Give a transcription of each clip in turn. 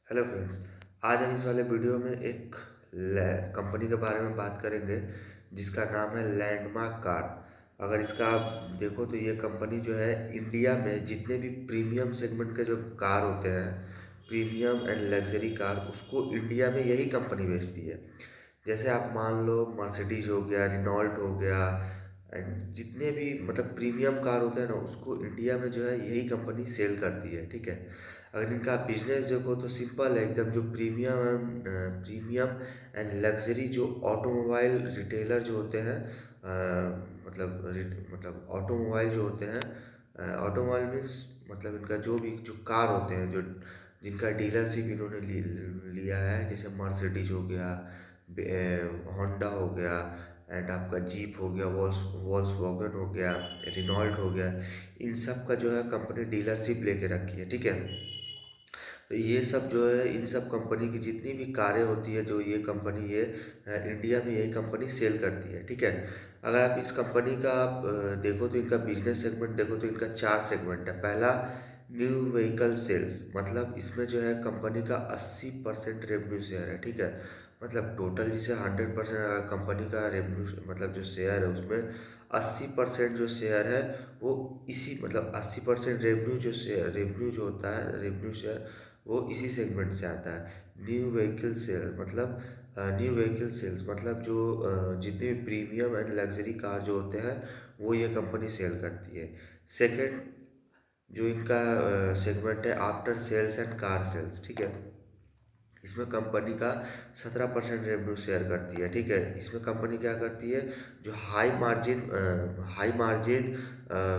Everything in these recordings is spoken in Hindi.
Hello friends. आज हम इस वाले वीडियो में एक कंपनी के बारे में बात करेंगे जिसका नाम है लैंडमार्क कार। अगर इसका आप देखो तो ये कंपनी जो है इंडिया में जितने भी प्रीमियम सेगमेंट के जो कार होते हैं, प्रीमियम एंड लग्जरी कार, उसको इंडिया में यही कंपनी बेचती है। जैसे आप मान लो मर्सिडीज हो गया, रिनॉल्ट हो गया, एंड जितने भी मतलब प्रीमियम कार होते हैं ना, उसको इंडिया में जो है यही कंपनी सेल करती है। ठीक है। अगर इनका बिजनेस देखो तो सिंपल है एकदम। जो प्रीमियम एंड लग्जरी जो ऑटोमोबाइल रिटेलर जो होते हैं, मतलब ऑटोमोबाइल जो होते हैं, ऑटोमोबाइल मीन्स मतलब इनका जो भी जो कार होते हैं, जो जिनका डीलरशिप इन्होंने लिया है, जैसे मर्सिडीज हो गया, होंडा हो गया, एंड आपका जीप हो गया, वॉल्क्सवैगन हो गया, रिनॉल्ट हो गया, इन सब का जो है कंपनी डीलरशिप लेके रखी है। ठीक है। तो ये सब जो है, इन सब कंपनी की जितनी भी कारें होती है, जो ये कंपनी ये इंडिया में यही कंपनी सेल करती है। ठीक है। अगर आप इस कंपनी का आप देखो तो इनका बिजनेस सेगमेंट देखो तो इनका 4 सेगमेंट है। पहला, न्यू व्हीकल सेल्स, मतलब इसमें जो है कंपनी का 80% रेवेन्यू शेयर है। ठीक है। मतलब टोटल जिसे 100% कंपनी का रेवेन्यू मतलब जो शेयर है, उसमें 80% जो शेयर है वो इसी मतलब 80% रेवेन्यू जो होता है, रेवेन्यू शेयर वो इसी सेगमेंट से आता है। न्यू व्हीकल सेल्स मतलब जो जितने भी प्रीमियम एंड लग्जरी कार जो होते हैं, वो ये कंपनी सेल करती है। सेकंड जो इनका सेगमेंट है, after sales and car sales. ठीक है। इसमें कंपनी का 17% रेवेन्यू शेयर करती है। ठीक है। इसमें कंपनी क्या करती है, जो हाई मार्जिन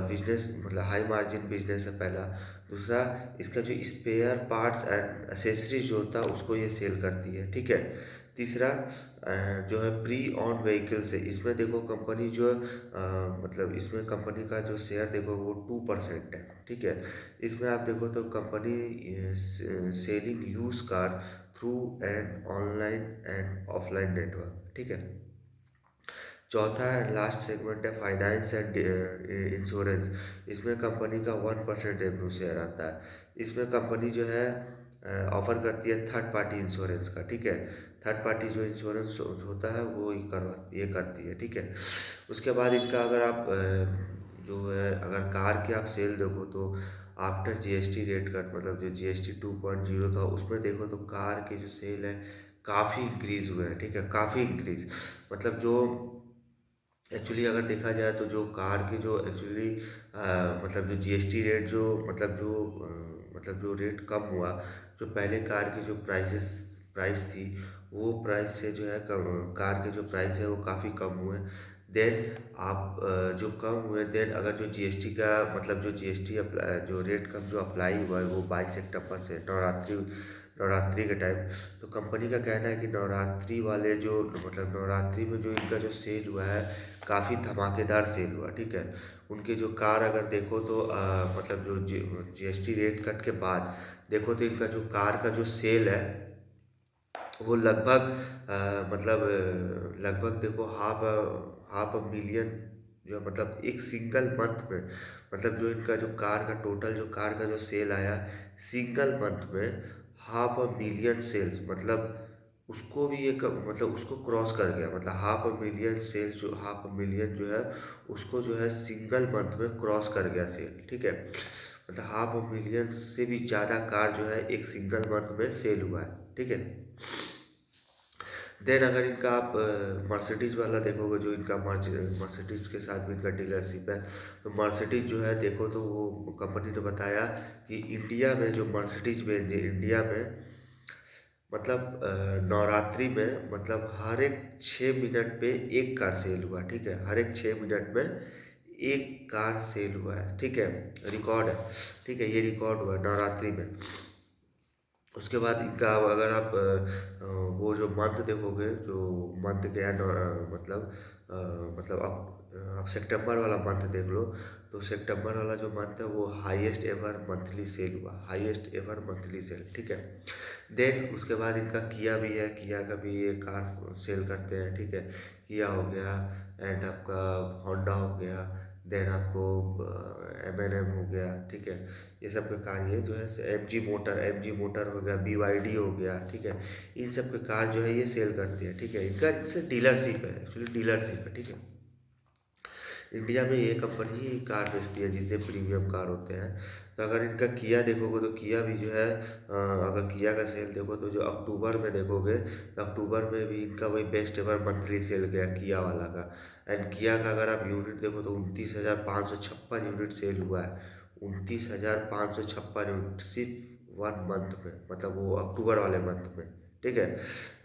बिजनेस, मतलब हाई मार्जिन बिजनेस है पहला। दूसरा, इसका जो स्पेयर पार्ट्स एंड एसेसरीज जो होता है उसको ये सेल करती है। ठीक है। तीसरा जो है प्री ऑन व्हीकल्स है। इसमें देखो कंपनी जो मतलब इसमें कंपनी का जो शेयर देखो वो 2% है। ठीक है। इसमें आप देखो तो company selling use car through and online and offline network. ठीक है। चौथा एंड लास्ट सेगमेंट है फाइनेंस एंड इंश्योरेंस। इसमें कंपनी का 1% रेवेन्यू शेयर आता है। इसमें कंपनी जो है ऑफर करती है थर्ड पार्टी इंश्योरेंस का। ठीक है। थर्ड पार्टी जो इंश्योरेंस होता है वो ये करती है। ठीक है। उसके बाद इनका अगर आप जो है अगर कार की आप सेल देखो तो आफ्टर जीएसटी रेट कट, मतलब जो जीएसटी 2.0 था, उसमें देखो तो कार के जो सेल है काफ़ी इंक्रीज हुए हैं। ठीक है। काफ़ी इंक्रीज, मतलब जो एक्चुअली अगर देखा जाए तो जो कार के जो एक्चुअली मतलब जो जीएसटी रेट जो मतलब जो रेट कम हुआ, जो पहले कार की जो प्राइस थी, वो प्राइस से जो है कार के जो प्राइस है वो काफ़ी कम हुए। देन आप जो कम हुए, देन अगर जो जीएसटी का मतलब जो जीएसटी जो रेट कम जो अप्लाई हुआ है वो 22 सितंबर से, नवरात्रि के टाइम। तो कंपनी का कहना है कि नवरात्रि वाले जो मतलब नवरात्रि में जो इनका जो सेल हुआ है, काफ़ी धमाकेदार सेल हुआ। ठीक है। उनके जो कार अगर देखो तो मतलब जो जीएसटी रेट कट के बाद देखो तो इनका जो कार का जो सेल है वो लगभग लगभग देखो हाफ अ मिलियन, जो मतलब एक सिंगल मंथ में, मतलब जो इनका जो कार का टोटल जो कार का जो सेल आया सिंगल मंथ में, हाफ अ मिलियन सेल्स, मतलब उसको भी एक मतलब उसको क्रॉस कर गया। मतलब हाफ अ मिलियन जो है उसको जो है सिंगल मंथ में क्रॉस कर गया सेल। ठीक है। मतलब हाफ अ मिलियन से भी ज़्यादा कार जो है एक सिंगल मंथ में सेल हुआ है। ठीक है। देन अगर इनका आप मर्सिडीज वाला देखोगे, जो इनका मर्सिडीज के साथ भी इनका डीलरशिप है, तो मर्सिडीज जो है देखो तो वो कंपनी ने बताया कि इंडिया में जो मर्सिडीज बेंज है इंडिया में, मतलब नवरात्रि में मतलब हर एक 6 मिनट पे एक कार सेल हुआ। ठीक है। हर एक 6 मिनट में एक कार सेल हुआ है। ठीक है। रिकॉर्ड है। ठीक है। ये रिकॉर्ड हुआ है नवरात्रि में। उसके बाद इनका अगर आप वो जो मंथ देखोगे, जो मंथ के एंड मतलब मतलब आप सितंबर वाला मंथ देख लो, तो सितंबर वाला जो मंथ है वो हाईएस्ट एवर मंथली सेल हुआ, हाईएस्ट एवर मंथली सेल। ठीक है। देन उसके बाद इनका किया भी है, किया का भी ये कार सेल करते हैं। ठीक है। किया हो गया, एंड आपका होंडा हो गया, देन आपको M&M हो गया, ठीक है। ये सब के कार ये जो है एम जी मोटर हो गया, BYD हो गया, ठीक है। इन सब के कार जो है ये सेल करती है, ठीक है। इनका इनसे डीलरशिप है, एक्चुअली डीलरशिप है, ठीक है। इंडिया में ये कंपनी ही कार बेचती है जितने प्रीमियम कार होते हैं। तो अगर इनका किया देखोगे तो किया भी जो है अगर किया का सेल देखो तो जो अक्टूबर में देखोगे तो अक्टूबर में भी इनका वही बेस्ट एवर मंथली सेल गया किया वाला का। एंड किया का अगर आप यूनिट देखो तो 29,556 यूनिट सेल हुआ है। 29,556 यूनिट सिर्फ 1 मंथ में, मतलब वो अक्टूबर वाले मंथ में, ठीक है।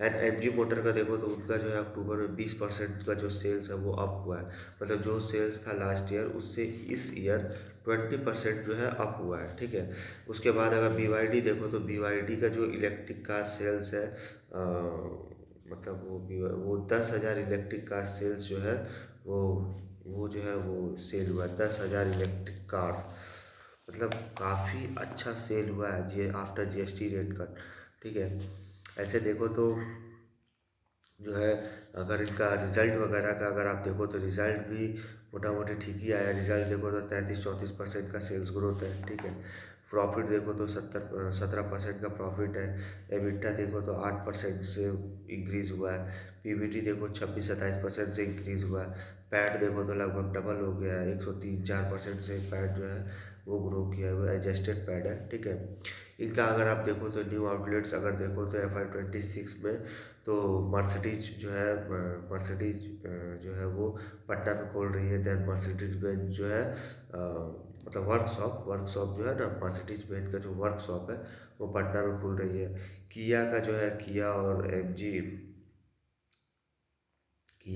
एंड MG मोटर का देखो तो उनका जो है अक्टूबर में 20% का जो सेल्स है वो अप हुआ है। मतलब जो सेल्स था लास्ट ईयर उससे इस ईयर 20% जो है अप हुआ है, ठीक है। उसके बाद अगर BYD देखो तो BYD का जो इलेक्ट्रिक कार सेल्स है मतलब वो 10,000 इलेक्ट्रिक कार सेल्स जो है वो वो जो है वो सेल हुआ 10,000 इलेक्ट्रिक कार। मतलब काफ़ी अच्छा सेल हुआ है जी आफ्टर GST रेट कट, ठीक है। ऐसे देखो तो जो है अगर इनका रिजल्ट वगैरह का अगर आप देखो तो रिजल्ट भी मोटा मोटी ठीक ही आया। रिजल्ट देखो तो 33-34% का सेल्स ग्रोथ है, ठीक है। प्रॉफिट देखो तो 17% का प्रॉफिट है। एबिटा देखो तो 8% से इंक्रीज़ हुआ है। PBT देखो 26-27% से इंक्रीज़ हुआ है। पैट देखो तो लगभग डबल हो गया है, 103-4% से पैट जो है वो ग्रो किया है, वो एडजस्टेड पैड है, ठीक है। इनका अगर आप देखो तो न्यू आउटलेट्स अगर देखो तो FY 26 में तो मर्सिडीज जो है मर्सिडीज जो है वो पटना में खोल रही है। देन मर्सिडीज बेंज जो है मतलब वर्कशॉप जो है ना, मर्सिडीज बेंज का जो वर्कशॉप है वो पटना में खुल रही है। किया का जो है किया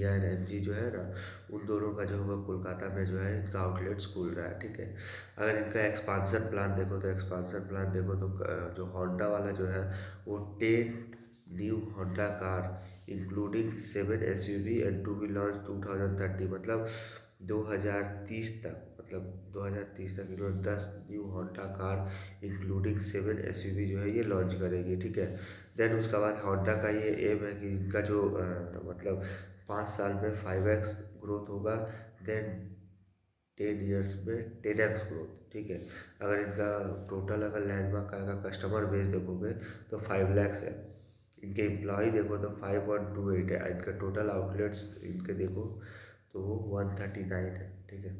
एंड MG जो है ना, उन दोनों का जो है कोलकाता में जो है इनका आउटलेट्स खुल रहा है, ठीक है। अगर इनका एक्सपांसन प्लान देखो तो जो होंडा वाला जो है वो 10 new Honda car including 7 SUV and to be launch 2030, मतलब 2030 तक, मतलब 2030 तक इन्होंने 10 new Honda car including 7 SUV जो है ये लॉन्च करेगी, ठीक है। देन उसके बाद होंडा का ये एम है कि इनका जो मतलब 5 साल में 5x ग्रोथ होगा। देन 10 ईयर्स में 10x ग्रोथ, ठीक है। अगर इनका टोटल अगर लैंडमार्क का कस्टमर बेस देखोगे तो 5 lakhs है। इनके एम्प्लॉय देखो तो 5.28 है। इनका टोटल आउटलेट्स इनके देखो तो वो 139 है, ठीक है।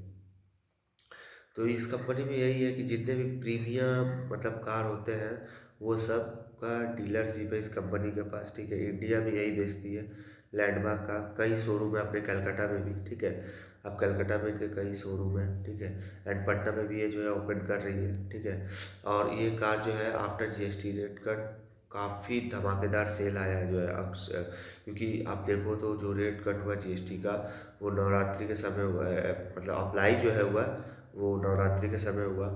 तो इस कंपनी में यही है कि जितने भी प्रीमियम मतलब कार होते हैं वो सब का डीलरशिप है इस कंपनी के पास, ठीक है। इंडिया में यही बेचती है। लैंडमार्क का कई शोरूम है अपने कलकत्ता में भी, ठीक है। अब कलकत्ता में इनके कई शोरूम है, ठीक है। एंड पटना में भी ये जो है ओपन कर रही है, ठीक है। और ये कार जो है आफ्टर GST रेट कट काफ़ी धमाकेदार सेल आया है जो है क्योंकि आप देखो तो जो रेट कट हुआ GST का वो नवरात्रि के समय हुआ है, मतलब अप्लाई जो है हुआ वो नवरात्रि के समय हुआ,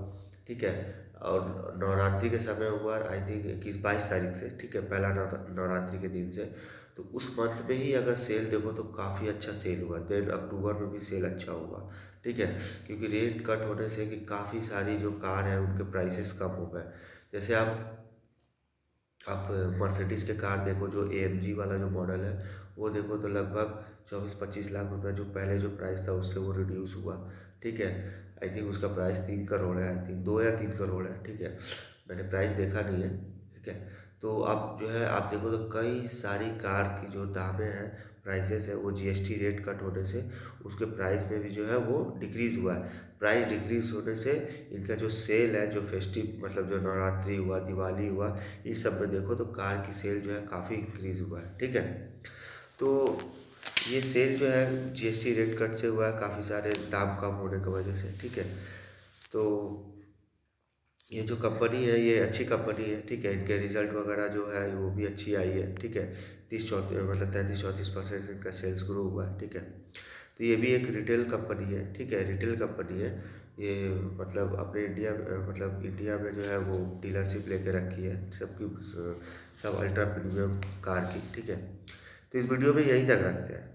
ठीक है। और नवरात्रि के समय हुआ आई थिंक 21-22 तारीख से, ठीक है, पहला नवरात्रि के दिन से। तो उस मंथ में ही अगर सेल देखो तो काफ़ी अच्छा सेल हुआ। देन अक्टूबर में भी सेल अच्छा हुआ, ठीक है। क्योंकि रेट कट होने से कि काफ़ी सारी जो कार है उनके प्राइसेस कम हो गए। जैसे आप मर्सिडीज़ के कार देखो जो AMG वाला जो मॉडल है वो देखो तो लगभग 24-25 लाख रुपए जो पहले जो प्राइस था उससे वो रिड्यूस हुआ, ठीक है। आई थिंक उसका प्राइस 3 करोड़ है, आई थिंक 2 या 3 करोड़ है, ठीक है। मैंने प्राइस देखा नहीं है, ठीक है। तो अब जो है आप देखो तो कई सारी कार की जो दामें हैं, प्राइसेस है, वो GST रेट कट होने से उसके प्राइस में भी जो है वो डिक्रीज़ हुआ है। प्राइस डिक्रीज़ होने से इनका जो सेल है जो फेस्टिव मतलब जो नवरात्रि हुआ, दिवाली हुआ, इस सब में देखो तो कार की सेल जो है काफ़ी इंक्रीज़ हुआ है, ठीक है। तो ये सेल जो है GST रेट कट से हुआ है, काफ़ी सारे दाम कम होने की वजह से, ठीक है। तो ये जो कंपनी है ये अच्छी कंपनी है, ठीक है। इनके रिजल्ट वगैरह जो है वो भी अच्छी आई है, ठीक है। 30-34 मतलब 33-34% से इनका सेल्स ग्रो हुआ है, ठीक है। तो ये भी एक रिटेल कंपनी है, ठीक है, रिटेल कंपनी है ये। मतलब अपने मतलब इंडिया में जो है वो डीलरशिप लेके रखी है सबकी सब अल्ट्रा प्रीमियम कार की, ठीक है। तो इस वीडियो में यहीं तक रखते हैं।